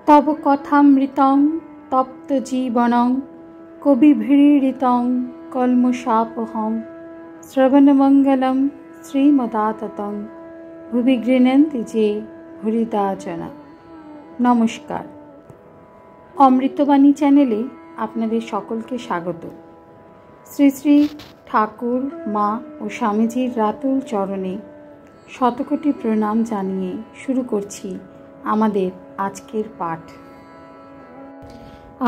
তব কথামৃতং তপ্ত জীবনং কবিভিড়িতং কলমশাপহং শ্রবণমঙ্গলম শ্রীমদাততং ভুবি গৃহন্তি যে হরিদা জনা। নমস্কার, অমৃতবাণী চ্যানেলে আপনাদের সকলকে স্বাগত। শ্রী শ্রী ঠাকুর, মা ও স্বামীজির রাতুল চরণে শতকোটি প্রণাম জানিয়ে শুরু করছি আমাদের আজকের পাঠ।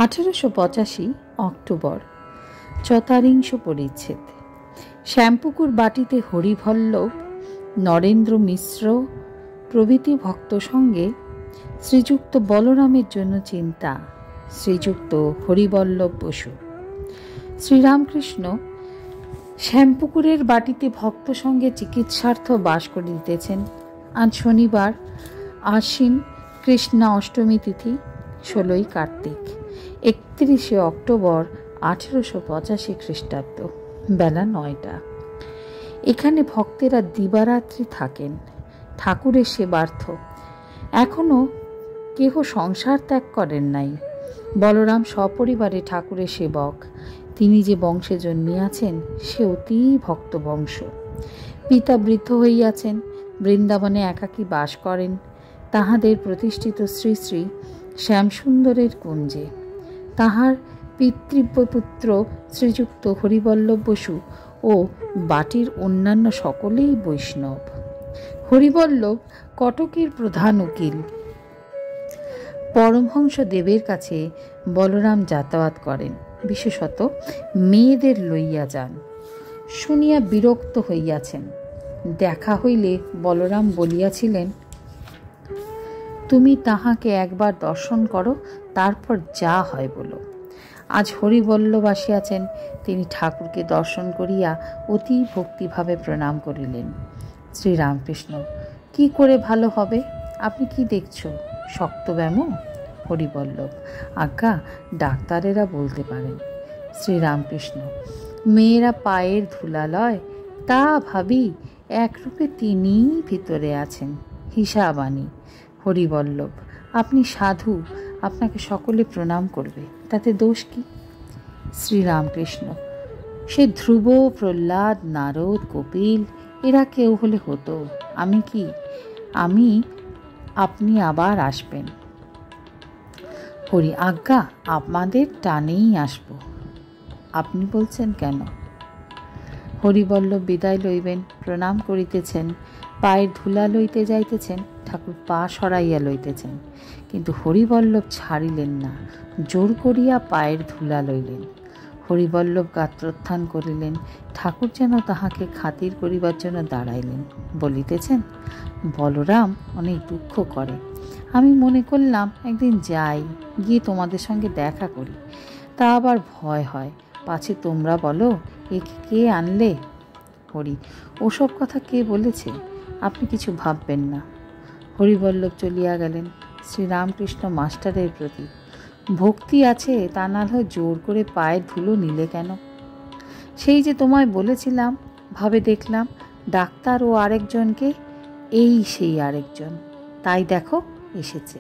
1885 অক্টোবর, ৪৪ পরিচ্ছেদ। শ্যামপুকুর বাটিতে হরিবল্লভ, নরেন্দ্র মিশ্র প্রভৃতি ভক্ত সঙ্গে শ্রীযুক্ত বলরামের জন্য চিন্তা। শ্রীযুক্ত হরিবল্লভ বসু। শ্রীরামকৃষ্ণ শ্যামপুকুরের বাটিতে ভক্ত সঙ্গে চিকিৎসার্থ বাস করিতেছেন। আজ শনিবার, আশ্বিন কৃষ্ণা অষ্টমী তিথি, 16 কার্তিক, 31 অক্টোবর 1885 খ্রিস্টাব্দ। বেলা 9টা। এখানে ভক্তেরা দিবারাত্রি থাকেন ঠাকুরের সেবার্থ। এখনও কেহ সংসার ত্যাগ করেন নাই। বলরাম সপরিবারে ঠাকুরের সেবক। তিনি যে বংশে জন্মিয়াছেন সে অতি ভক্ত বংশ। পিতা বৃদ্ধ হইয়াছেন, বৃন্দাবনে একাকী বাস করেন তাহাদের প্রতিষ্ঠিত শ্রী শ্রী শ্যামসুন্দরের কুঞ্জে। তাহার পিতৃব্যপুত্র শ্রীযুক্ত হরিবল্লভ বসু ও বাটির অন্যান্য সকলেই বৈষ্ণব। হরিবল্লভ কটকের প্রধান উকিল। পরমহংস দেবের কাছে বলরাম যাতায়াত করেন, বিশেষত মেয়েদের লইয়া যান। শুনিয়া বিরক্ত হইয়াছেন। দেখা হইলে বলরাম বলিয়াছিলেন, তুমি তাহাকে একবার দর্শন করো, তারপর যা হয় বলো। আজ হরিবল্লভ আসিয়াছেন। তিনি ঠাকুরকে দর্শন করিয়া অতি ভক্তিভাবে প্রণাম করিলেন। শ্রীরামকৃষ্ণ, কি করে ভালো হবে? আপনি কি দেখছ, শক্ত ব্যামো? হরিবল্লভ, আজ্ঞা, ডাক্তারেরা বলতে পারেন। শ্রীরামকৃষ্ণ, মেয়েরা পায়ের ধুলা লয়, তা ভাবি একরূপে তিনিই ভিতরে আছেন, হিসাবানি। হরিবল্লভ, আপনি সাধু, আপনাকে সকলে প্রণাম করবে, তাতে দোষ কি? শ্রীরামকৃষ্ণ, সে ধ্রুব, প্রহ্লাদ, নারদ, কপিল এরা কেউ হলে হতো। আমি কি? আপনি আবার আসবেন। হরি, আজ্ঞা, আমাদের টানেই আসব। আপনি বলছেন কেন? হরিবল্লভ বিদায় লইবেন, প্রণাম করিতেছেন, পায়ের ধুলা লইতে যাইতেছেন, ঠাকুর পা সরাইয়া লইতেছেন, কিন্তু হরিবল্লভ ছাড়িলেন না, জোর করিয়া পায়ের ধুলা লইলেন। হরিবল্লভ গাত্রোত্থান করিলেন। ঠাকুর যেন তাহাকে খাতির করিবার জন্য দাঁড়াইলেন। বলিতেছেন, বলরাম অনেক দুঃখ করে। আমি মনে করলাম একদিন যাই, গিয়ে তোমাদের সঙ্গে দেখা করি। তা আবার ভয় হয়, পাছে তোমরা বলো একে কে আনলে। হরি, ওসব কথা কে বলেছে? আপনি কিছু ভাববেন না। হরিবল্লভ চলিয়া গেলেন। শ্রীরামকৃষ্ণ মাস্টারের প্রতি ভক্তি আছে, তা না হয় জোর করে পায়ের ধুলো নিলে কেন? সেই যে তোমায় বলেছিলাম, ভাবে দেখলাম ডাক্তার ও আরেকজনকে, এই সেই আরেকজন, তাই দেখো এসেছে।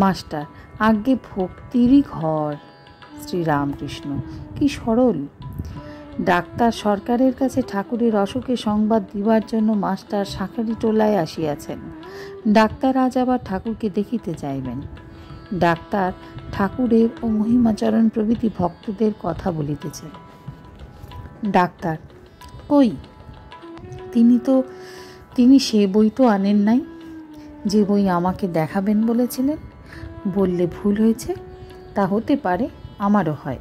মাস্টার, আজ্ঞে ভক্তিরই ঘর। শ্রীরামকৃষ্ণ, কি সরল! ডাক্তার সরকারের কাছে ঠাকুরের অসুখে সংবাদ দিবার জন্য মাস্টার শাঁখারি টোলায় আসিয়াছেন। ডাক্তার আজ আবার ঠাকুরকে দেখিতে যাইবেন। ডাক্তার ঠাকুরের ও মহিমাচরণ প্রভৃতি ভক্তদের কথা বলিতেছেন। ডাক্তার, কই? তিনি সে বই তো আনেন নাই, যে বই আমাকে দেখাবেন বলেছিলেন। বললে ভুল হয়েছে? তা হতে পারে, আমারও হয়।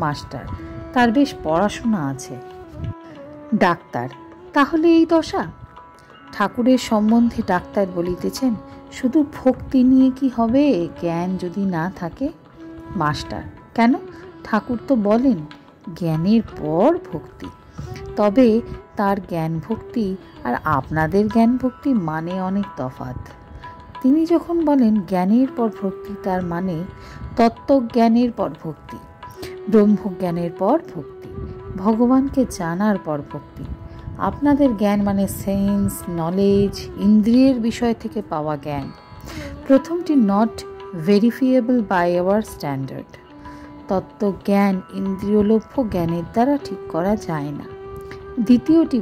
মাস্টার, তার বেশ পড়াশোনা আছে। ডাক্তার, তাহলে এই দশা? ঠাকুরের সম্বন্ধে ডাক্তার বলিতেছেন, শুধু ভক্তি নিয়ে কি হবে, জ্ঞান যদি না থাকে? মাস্টার, কেন? ঠাকুর তো বলেন জ্ঞানের পর ভক্তি। তবে তার জ্ঞান ভক্তি আর আপনাদের জ্ঞান ভক্তি মানে অনেক তফাৎ। তিনি যখন বলেন জ্ঞানের পর ভক্তি, তার মানে তত্ত্বজ্ঞানের পর ভক্তি, ব্রহ্মজ্ঞানের পর ভক্তি, ভগবানকে জানার পর ভক্তি। আপনাদের জ্ঞান মানে সেন্স, নলেজ, ইন্দ্রিয়ের বিষয় থেকে পাওয়া জ্ঞান। প্রথমটি নট ভেরিফিয়েবল বাই আওয়ার স্ট্যান্ডার্ড। তত্ত্বজ্ঞান ইন্দ্রিয়লভ্য জ্ঞানের দ্বারা ঠিক করা যায় না। দ্বিতীয়টি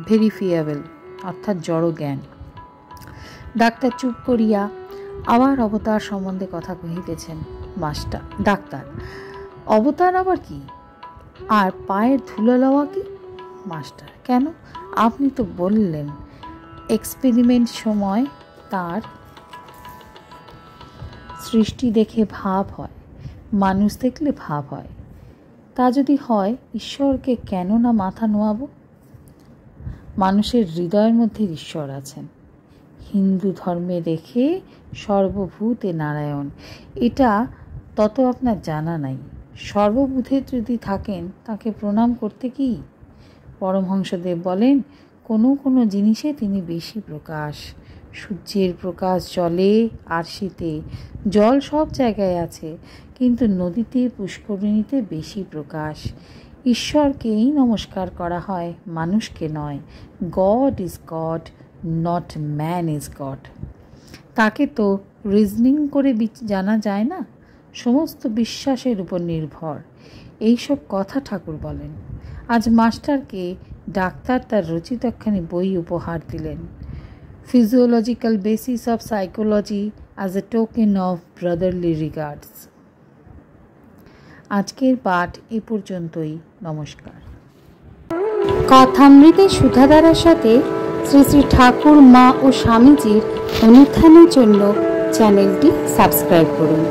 ভেরিফিয়েবল অর্থাৎ জড় জ্ঞান। ডাক্তার চুপ করিয়া আবার অবতার সম্বন্ধে কথা কহিতেছেন। মাস্টার ডাক্তার, অবতার আবার কি? আর পায়ের ধুলো লওয়া কি? মাস্টার, কেন? আপনি তো বললেন এক্সপেরিমেন্ট সময় তার সৃষ্টি দেখে ভাব হয়, মানুষ দেখলে ভাব হয়। তা যদি হয়, ঈশ্বরকে কেন না মাথা নোয়াবো? মানুষের হৃদয়ের মধ্যে ঈশ্বর আছেন। হিন্দু ধর্মে দেখে সর্বভূতে নারায়ণ, এটা তত আপনার জানা নাই। সর্বভূতে যদি থাকেন তাকে প্রণাম করতে কি? পরমহংসদেব বলেন, কোনো কোনো জিনিসে তিনি বেশি প্রকাশ। সূর্যের প্রকাশ জলে আর শীতে। জল সব জায়গায় আছে, কিন্তু নদীতে পুষ্করিণীতে বেশি প্রকাশ। ঈশ্বরকেই নমস্কার করা হয়, মানুষকে নয়। God is god, not man is god. তাকে তো রিজনিং করে জানা যায় না, সমস্ত বিশ্বাসের উপর নির্ভর। এইসব কথা ঠাকুর বলেন। আজ মাস্টারকে ডাক্তার তার রচিত একখানি বই উপহার দিলেন, physiological basis of psychology as a token of brotherly regards. আজকের পাঠ এ পর্যন্তই। নমস্কার। কথামৃতের সুধাধারার সাথে শ্রী শ্রী ঠাকুর, মা ও স্বামীজির অনুধ্যানের জন্য চ্যানেলটি সাবস্ক্রাইব করুন।